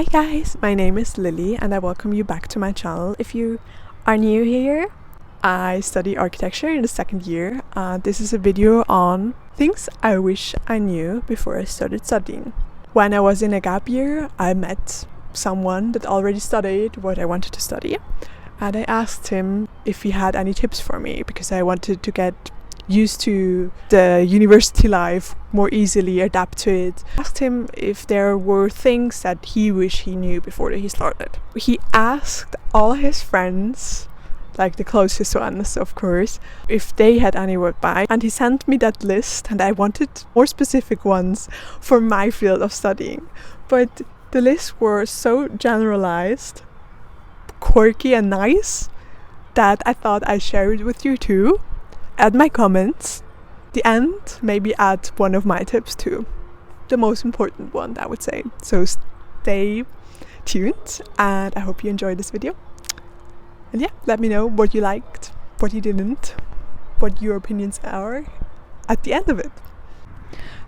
Hi guys, my name is Lily and I welcome you back to my channel. If you are new here, I study architecture in the second year. This is a video on things I wish I knew before I started studying. When I was in a gap year, I met someone that already studied what I wanted to study, and I asked him if he had any tips for me because I wanted to get used to the university life more easily, adapt to it. I asked him if there were things that he wished he knew before he started. He asked all his friends, like the closest ones of course, if they had any advice, and he sent me that list, and I wanted more specific ones for my field of studying, but the lists were so generalized, quirky and nice that I thought I'd share it with you too. Add my comments, the end, maybe add one of my tips too. The most important one, I would say. So stay tuned and I hope you enjoyed this video. And yeah, let me know what you liked, what you didn't, what your opinions are at the end of it.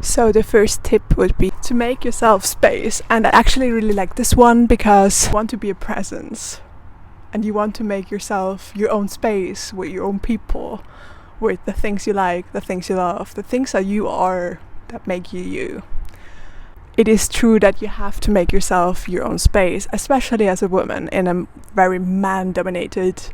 So the first tip would be to make yourself space, and I actually really like this one because you want to be a presence and you want to make yourself your own space with your own people, with the things you like, the things you love, the things that you are that make you you. It is true that you have to make yourself your own space, especially as a woman in a very man-dominated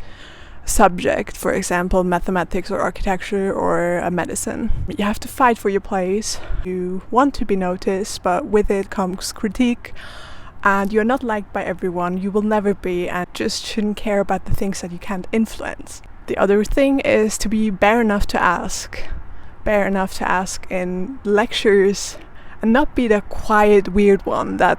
subject, for example mathematics or architecture or medicine. You have to fight for your place. You want to be noticed, but with it comes critique, and you're not liked by everyone. You will never be, and just shouldn't care about the things that you can't influence. The other thing is to be bare enough to ask in lectures, and not be the quiet weird one that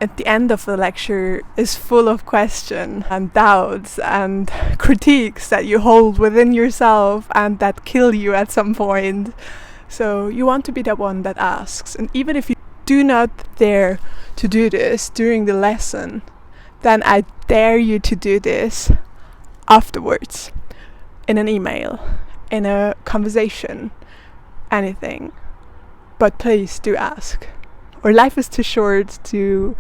at the end of the lecture is full of questions and doubts and critiques that you hold within yourself and that kill you at some point. So you want to be the one that asks, and even if you do not dare to do this during the lesson, then I dare you to do this afterwards, in an email, in a conversation, anything. But please do ask, or life is too short to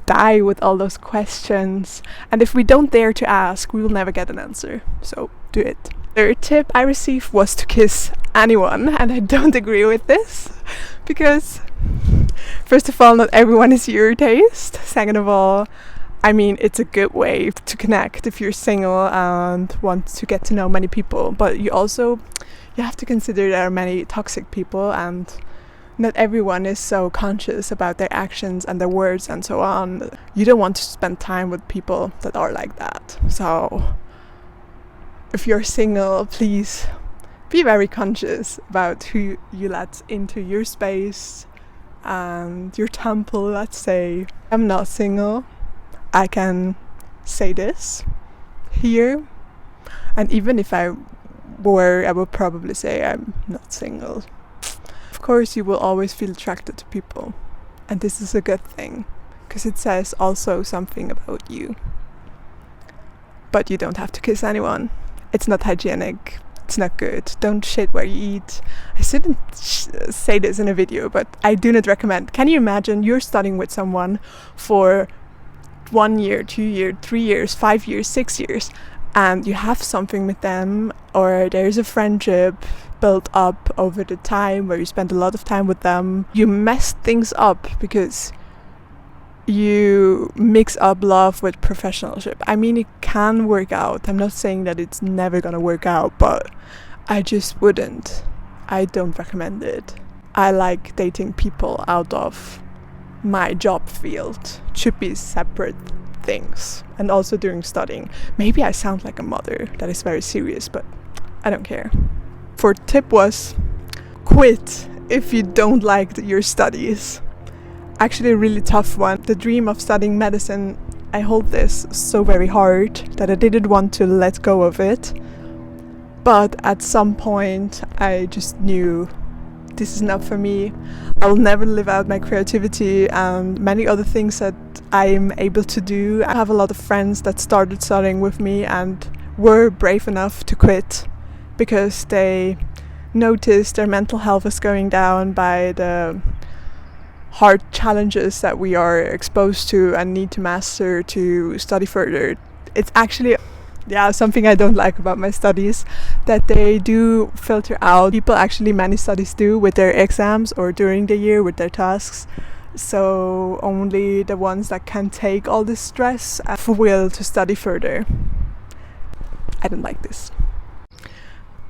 die with all those questions, and if we don't dare to ask, we will never get an answer. So do it. Third tip I received was to kiss anyone, and I don't agree with this because first of all, not everyone is your taste. Second of all, I mean, it's a good way to connect if you're single and want to get to know many people, but you have to consider there are many toxic people, and not everyone is so conscious about their actions and their words and so on. You don't want to spend time with people that are like that. So if you're single, please be very conscious about who you let into your space and your temple, let's say. I'm not single. I can say this here, and even if I were, I would probably say I'm not single. Of course, you will always feel attracted to people, and this is a good thing because it says also something about you. But you don't have to kiss anyone. It's not hygienic. It's not good. Don't shit where you eat. I shouldn't say this in a video, but I do not recommend. Can you imagine you're studying with someone for 1 year, 2 years, 3 years, 5 years, 6 years, and you have something with them, or there's a friendship built up over the time where you spend a lot of time with them. You mess things up because you mix up love with professionalship. I mean, it can work out. I'm not saying that it's never gonna work out, but I just wouldn't. I don't recommend it. I like dating people out of my job field. It should be separate things, and also during studying. Maybe I sound like a mother that is very serious, but I don't care. Fourth tip was quit if you don't like your studies. Actually a really tough one. The dream of studying medicine, I hold this so very hard that I didn't want to let go of it, but at some point I just knew this is not for me. I will never live out my creativity and many other things that I'm able to do. I have a lot of friends that started studying with me and were brave enough to quit because they noticed their mental health was going down by the hard challenges that we are exposed to and need to master to study further. It's actually something I don't like about my studies, that they do filter out people, actually many studies do, with their exams or during the year with their tasks. So only the ones that can take all this stress have will to study further. I don't like this.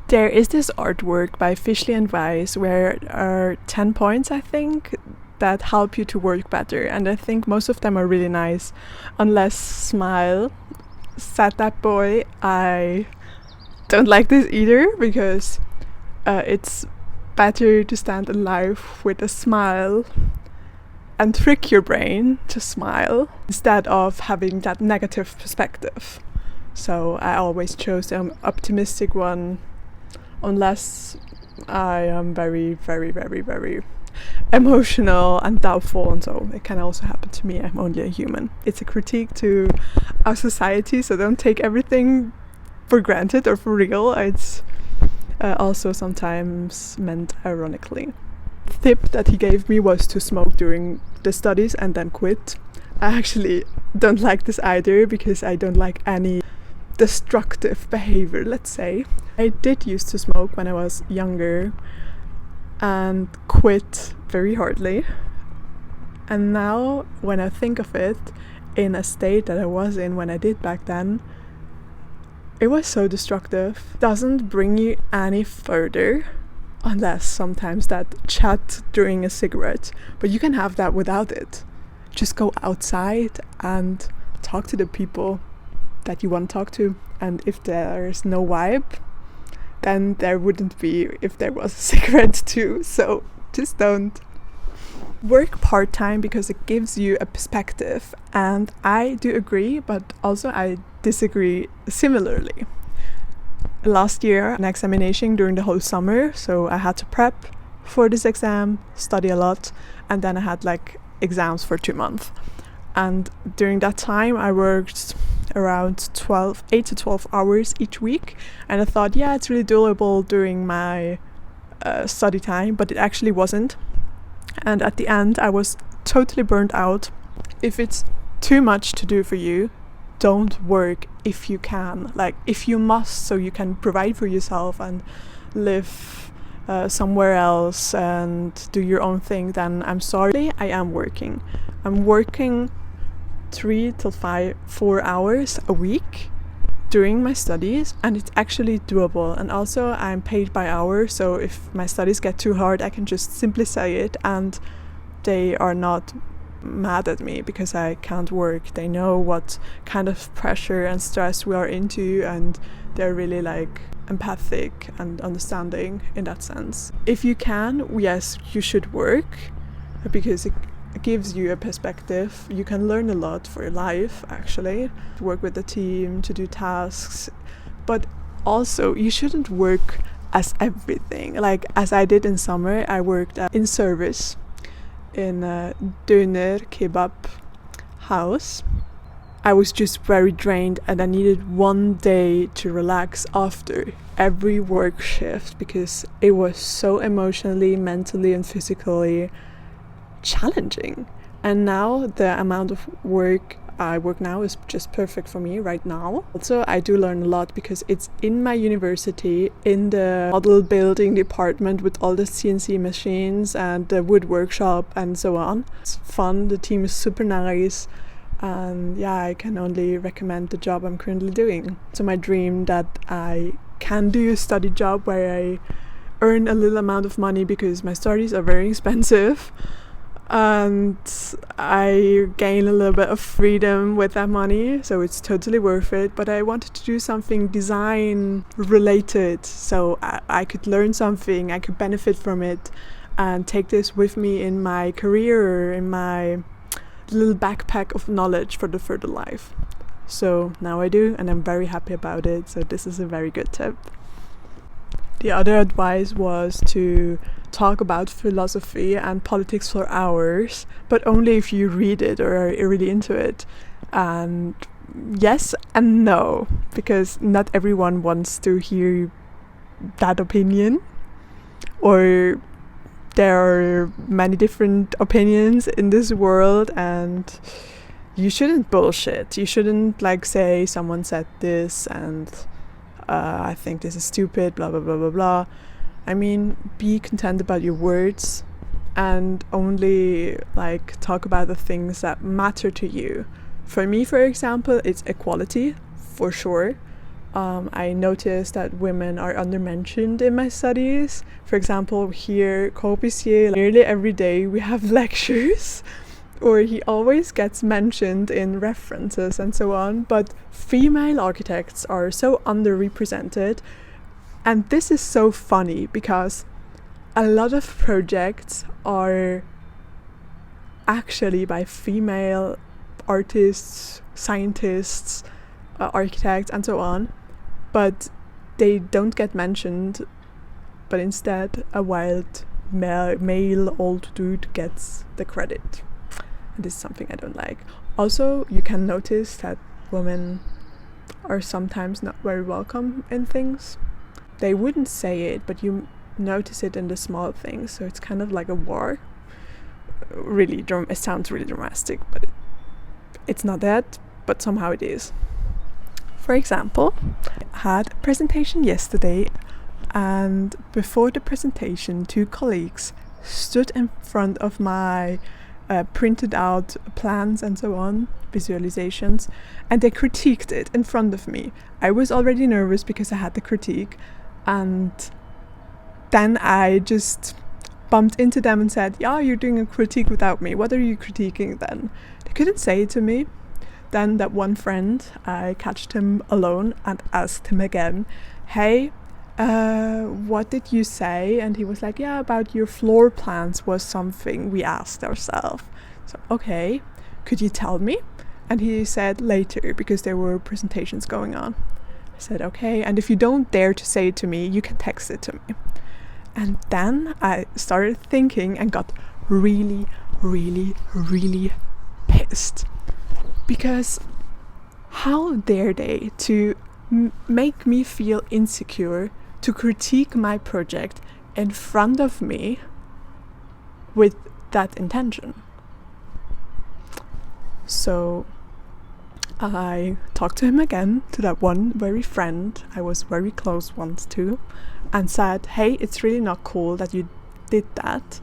There is this artwork by Fischli Weiss where are 10 points, I think, that help you to work better, and I think most of them are really nice. Unless smile, said that boy. I don't like this either, because it's better to stand in life with a smile and trick your brain to smile instead of having that negative perspective. So I always chose the optimistic one, unless I am very, very, very, very emotional and doubtful, and so it can also happen to me. I'm only a human. It's a critique to our society, so don't take everything for granted or for real. It's also sometimes meant ironically. The tip that he gave me was to smoke during the studies and then quit. I actually don't like this either, because I don't like any destructive behavior, let's say. I did used to smoke when I was younger and quit very hardly, and now when I think of it, in a state that I was in when I did back then, it was so destructive. It doesn't bring you any further, unless sometimes that chat during a cigarette, but you can have that without it. Just go outside and talk to the people that you want to talk to, and if there's no vibe, then there wouldn't be if there was a cigarette too. So just don't. Work part-time because it gives you a perspective, and I do agree, but also I disagree similarly. Last year an examination during the whole summer, so I had to prep for this exam, study a lot, and then I had like exams for 2 months. And during that time I worked around 8 to 12 hours each week, and I thought, yeah, it's really doable during my study time, but it actually wasn't. And at the end I was totally burnt out. If it's too much to do for you, don't work if you can. Like, if you must, so you can provide for yourself and live somewhere else and do your own thing, then I'm sorry, I am working. I'm working 3 till 4 hours a week during my studies, and it's actually doable. And also I'm paid by hour, so if my studies get too hard, I can just simply say it and they are not mad at me because I can't work. They know what kind of pressure and stress we are into, and they're really like empathic and understanding in that sense. If you can, yes, you should work, because it gives you a perspective. You can learn a lot for your life, actually, to work with the team, to do tasks, but also you shouldn't work as everything. Like, as I did in summer, I worked in service in a döner kebab house. I was just very drained, and I needed 1 day to relax after every work shift, because it was so emotionally, mentally and physically challenging. And now the amount of work I work now is just perfect for me right now. Also, I do learn a lot because it's in my university, in the model building department with all the CNC machines and the wood workshop and so on. It's fun, the team is super nice, and yeah, I can only recommend the job I'm currently doing. So my dream that I can do a study job where I earn a little amount of money, because my studies are very expensive, and I gain a little bit of freedom with that money, so it's totally worth it. But I wanted to do something design related, so I could learn something, I could benefit from it and take this with me in my career, or in my little backpack of knowledge for the further life. So now I do, and I'm very happy about it, so this is a very good tip. The other advice was to talk about philosophy and politics for hours, but only if you read it or are really into it. And yes and no, because not everyone wants to hear that opinion, or there are many different opinions in this world, and you shouldn't bullshit. You shouldn't like say someone said this and I think this is stupid, blah blah blah blah blah. I mean, be content about your words and only like talk about the things that matter to you. For me, for example, it's equality, for sure. I noticed that women are undermentioned in my studies. For example, here, Corbusier, nearly every day we have lectures, or he always gets mentioned in references and so on, but female architects are so underrepresented. And this is so funny because a lot of projects are actually by female artists, scientists, architects and so on, but they don't get mentioned, but instead a wild male old dude gets the credit. And this is something I don't like. Also, you can notice that women are sometimes not very welcome in things. They wouldn't say it, but you notice it in the small things, so it's kind of like a war. Really, it sounds really dramatic, but it's not that, but somehow it is. For example, I had a presentation yesterday, and before the presentation, 2 colleagues stood in front of my printed out plans and so on, visualizations, and they critiqued it in front of me. I was already nervous because I had the critique, and then I just bumped into them and said, yeah, you're doing a critique without me. What are you critiquing then? They couldn't say it to me. Then that one friend, I catched him alone and asked him again, hey, what did you say? And he was like, yeah, about your floor plans was something we asked ourselves. So, okay, could you tell me? And he said later, because there were presentations going on. I said, okay, and if you don't dare to say it to me, you can text it to me. And then I started thinking and got really, really, really pissed. Because how dare they to make me feel insecure, to critique my project in front of me with that intention? So I talked to him again, to that one very friend I was very close once to, and said, hey, it's really not cool that you did that.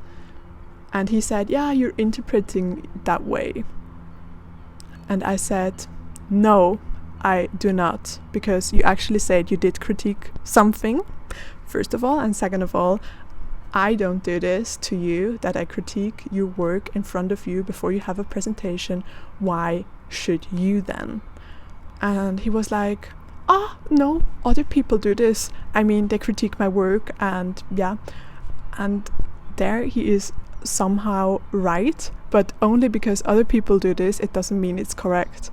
And he said, yeah, you're interpreting that way. And I said, no, I do not, because you actually said you did critique something, first of all, and second of all, I don't do this to you, that I critique your work in front of you before you have a presentation. Why should you then? And he was like, no, other people do this. I mean, they critique my work, and yeah. And there he is somehow right, but only because other people do this, it doesn't mean it's correct.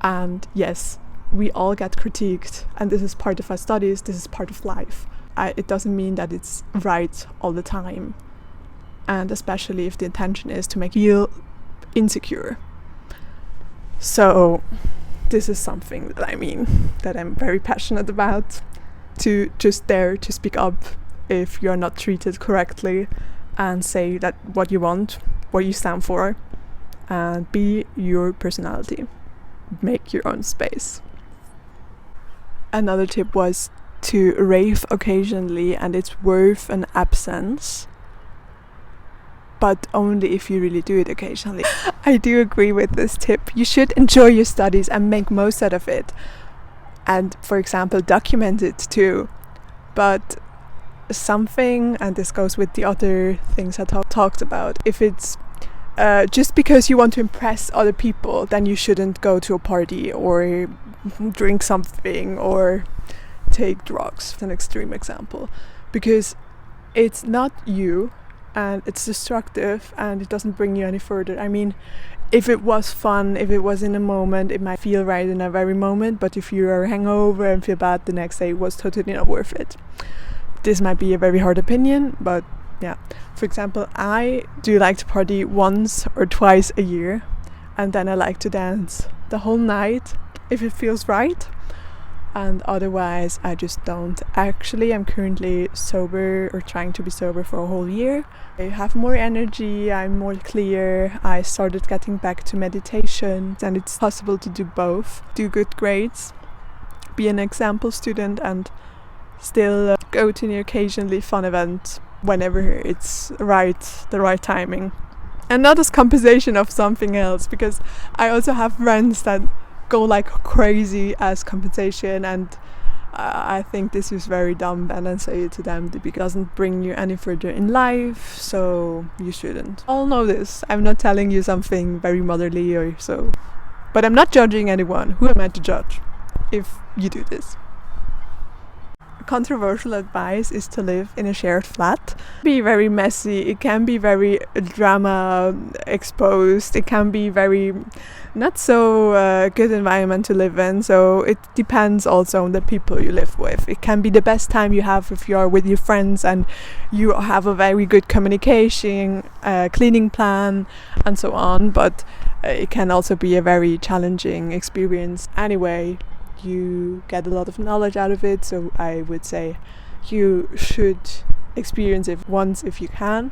And yes, we all get critiqued, and this is part of our studies, this is part of life. It doesn't mean that it's right all the time, and especially if the intention is to make you feel insecure. So this is something that I'm very passionate about, to just dare to speak up if you're not treated correctly, and say that what you want, what you stand for, and be your personality. Make your own space. Another tip was to rave occasionally, and it's worth an absence, but only if you really do it occasionally. I do agree with this tip. You should enjoy your studies and make most out of it, and for example document it too. But something, and this goes with the other things I talked about, if it's just because you want to impress other people, then you shouldn't go to a party or drink something or take drugs. It's an extreme example, because it's not you, and it's destructive, and it doesn't bring you any further. I mean, if it was fun, if it was in a moment, it might feel right in a very moment, but if you are hangover and feel bad the next day, it was totally not worth it. This might be a very hard opinion, but yeah. For example, I do like to party once or twice a year, and then I like to dance the whole night if it feels right. and otherwise I just don't. Actually, I'm currently sober, or trying to be sober, for a whole year. I have more energy, I'm more clear, I started getting back to meditation, and it's possible to do both. Do good grades, be an example student, and still go to an occasionally fun event whenever it's the right timing. And not as compensation of something else, because I also have friends that go like crazy as compensation, and I think this is very dumb, and I say it to them because it doesn't bring you any further in life, so you shouldn't. All know this. I'm not telling you something very motherly or so, but I'm not judging anyone. Who am I to judge if you do this? Controversial advice is to live in a shared flat. It can be very messy, it can be very drama exposed, it can be very not so good environment to live in, so it depends also on the people you live with. It can be the best time you have if you are with your friends and you have a very good communication, cleaning plan and so on, but it can also be a very challenging experience. Anyway, you get a lot of knowledge out of it, so I would say you should experience it once if you can,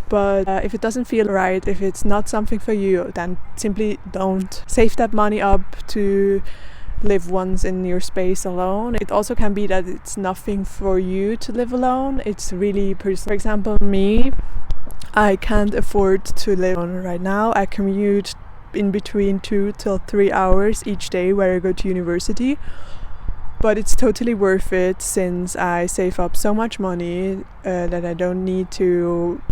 but if it doesn't feel right, if it's not something for you, then simply don't. Save that money up to live once in your space alone. It also can be that it's nothing for you to live alone, it's really personal. For example, me, I can't afford to live alone right now. I commute in between 2 till 3 hours each day where I go to university, but it's totally worth it since I save up so much money that I don't need to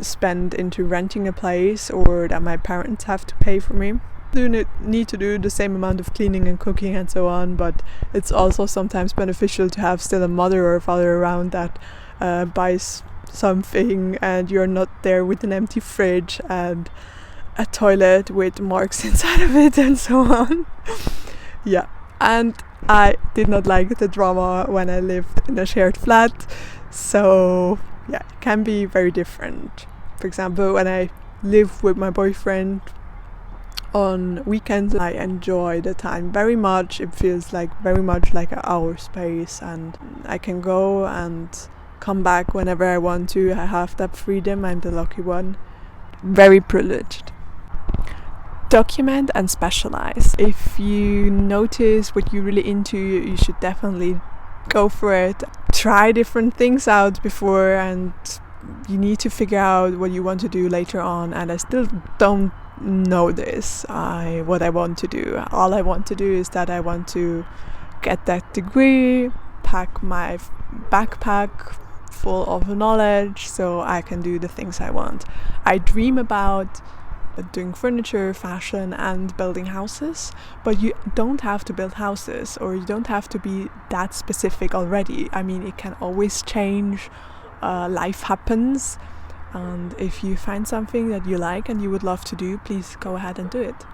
spend into renting a place, or that my parents have to pay for me. Do need to do the same amount of cleaning and cooking and so on, but it's also sometimes beneficial to have still a mother or a father around that buys something, and you're not there with an empty fridge and a toilet with marks inside of it and so on. Yeah, and I did not like the drama when I lived in a shared flat, so yeah, it can be very different. For example, when I live with my boyfriend on weekends, I enjoy the time very much. It feels like very much like our space, and I can go and come back whenever I want to. I have that freedom. I'm the lucky one. Very privileged. Document and specialize. If you notice what you're really into, you should definitely go for it. Try different things out before, and you need to figure out what you want to do later on. And I still don't know this, what I want to do. All I want to do is that I want to get that degree, pack my backpack full of knowledge so I can do the things I want. I dream about doing furniture, fashion and building houses, but you don't have to build houses, or you don't have to be that specific already. I mean, it can always change. Life happens, and if you find something that you like and you would love to do, please go ahead and do it.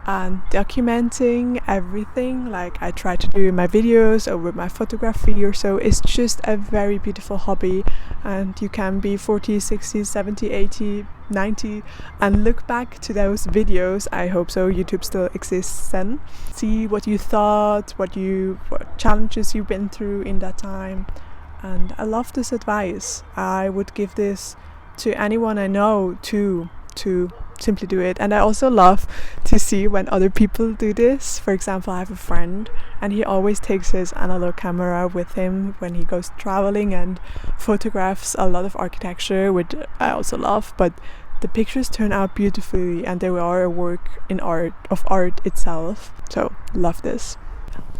And documenting everything, like I try to do in my videos or with my photography or so, is just a very beautiful hobby, and you can be 40, 60, 70, 80, 90 and look back to those videos. I hope so, YouTube still exists then. See what you thought, what challenges you've been through in that time. And I love this advice. I would give this to anyone I know to simply do it. And I also love to see when other people do this. For example, I have a friend and he always takes his analog camera with him when he goes traveling and photographs a lot of architecture, which I also love, but the pictures turn out beautifully and they are a work of art itself. So love this.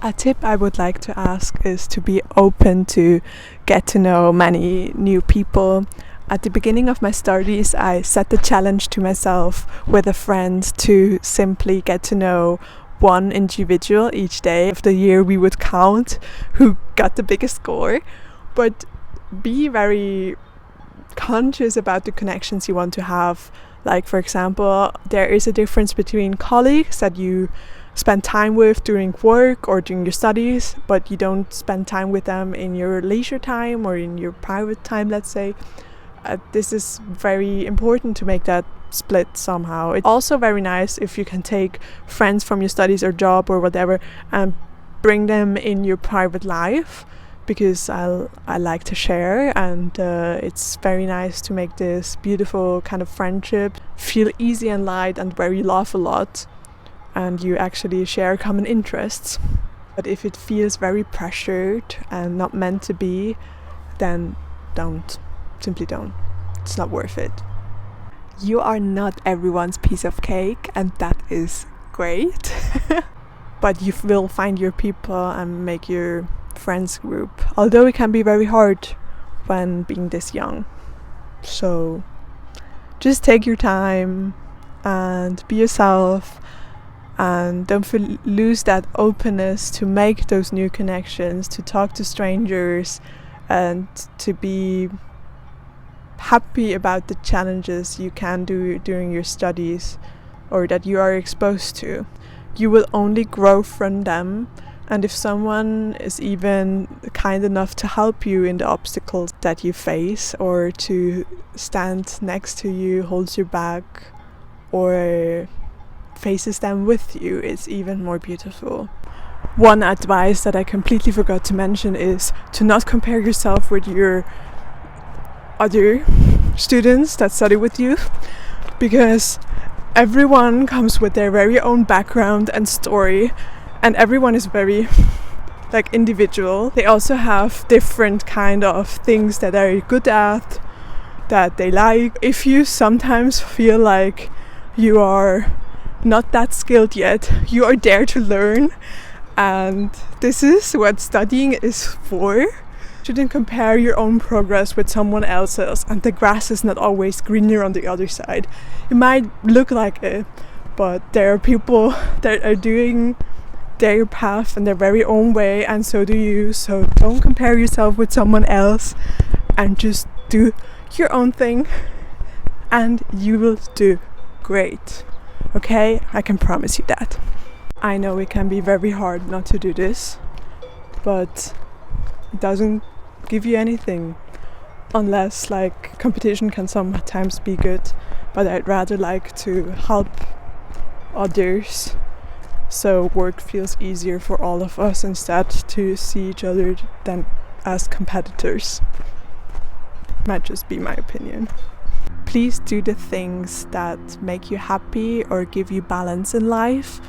A tip I would like to ask is to be open to get to know many new people. At the beginning of my studies, I set the challenge to myself with a friend to simply get to know one individual each day. Of the year we would count who got the biggest score, but be very conscious about the connections you want to have. Like, for example, there is a difference between colleagues that you spend time with during work or during your studies, but you don't spend time with them in your leisure time or in your private time, let's say. This is very important to make that split somehow. It's also very nice if you can take friends from your studies or job or whatever and bring them in your private life, because I like to share, and it's very nice to make this beautiful kind of friendship feel easy and light, and where you laugh a lot and you actually share common interests. But if it feels very pressured and not meant to be, then don't. Simply don't. It's not worth it. You are not everyone's piece of cake, and that is great. But you will find your people and make your friends group, although it can be very hard when being this young. So just take your time and be yourself, and don't lose that openness to make those new connections, to talk to strangers, and to be happy about the challenges you can do during your studies or that you are exposed to. You will only grow from them, and if someone is even kind enough to help you in the obstacles that you face, or to stand next to you, holds your back, or faces them with you, it's even more beautiful. One advice that I completely forgot to mention is to not compare yourself with your other students that study with you, because everyone comes with their very own background and story, and everyone is very individual. They also have different kind of things that they're good at, that they like. If you sometimes feel like you are not that skilled yet, you are there to learn, and this is what studying is for. You shouldn't compare your own progress with someone else's, and the grass is not always greener on the other side. It might look like it, but there are people that are doing their path in their very own way, and so do you. So don't compare yourself with someone else, and just do your own thing, and you will do great. Okay, I can promise you that. I know it can be very hard not to do this, but it doesn't give you anything, unless competition can sometimes be good, but I'd rather like to help others, so work feels easier for all of us, instead to see each other than as competitors. Might just be my opinion. Please do the things that make you happy or give you balance in life.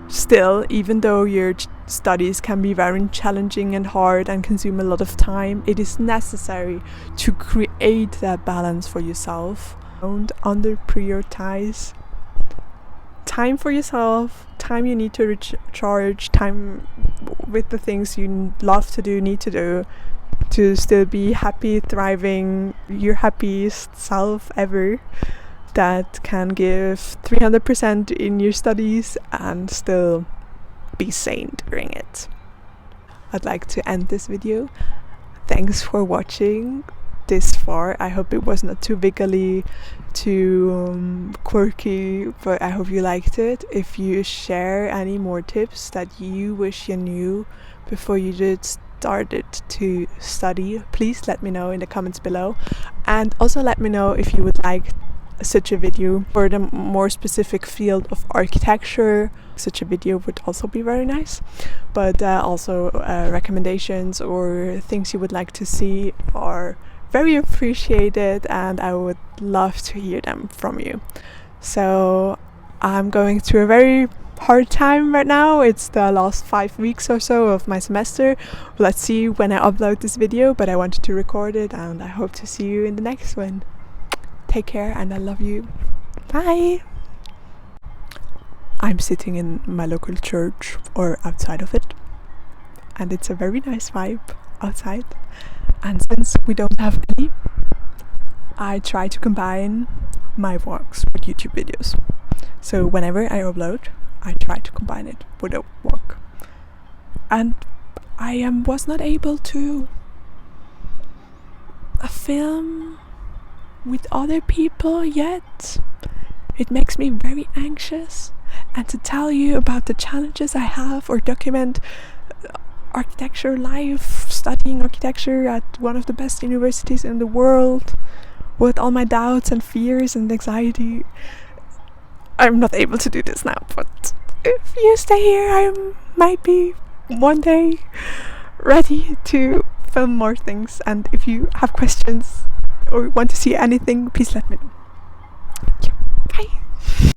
Still, even though your studies can be very challenging and hard and consume a lot of time, it is necessary to create that balance for yourself. Don't under-prioritize time for yourself, time you need to recharge, time with the things you love to do, need to do, to still be happy, thriving, your happiest self ever, that can give 300% in your studies and still be sane during it. I'd like to end this video. Thanks for watching this far. I hope it was not too wiggly, too quirky, but I hope you liked it. If you share any more tips that you wish you knew before you started to study, please let me know in the comments below, and also let me know if you would like such a video for the more specific field of architecture. Such a video would also be very nice, but also recommendations or things you would like to see are very appreciated, and I would love to hear them from you. So I'm going through a very hard time right now. It's the last 5 weeks or so of my semester. Let's see when I upload this video, but I wanted to record it, and I hope to see you in the next one. Take care, and I love you. Bye! I'm sitting in my local church, or outside of it, and it's a very nice vibe outside. And since we don't have any, I try to combine my walks with YouTube videos. So whenever I upload, I try to combine it with a walk. And I was not able to film with other people yet. It makes me very anxious, and to tell you about the challenges I have, or document architecture life, studying architecture at one of the best universities in the world, with all my doubts and fears and anxiety. I'm not able to do this now, but if you stay here, I might be one day ready to film more things, and if you have questions or want to see anything, please let me know. Thank you. Bye.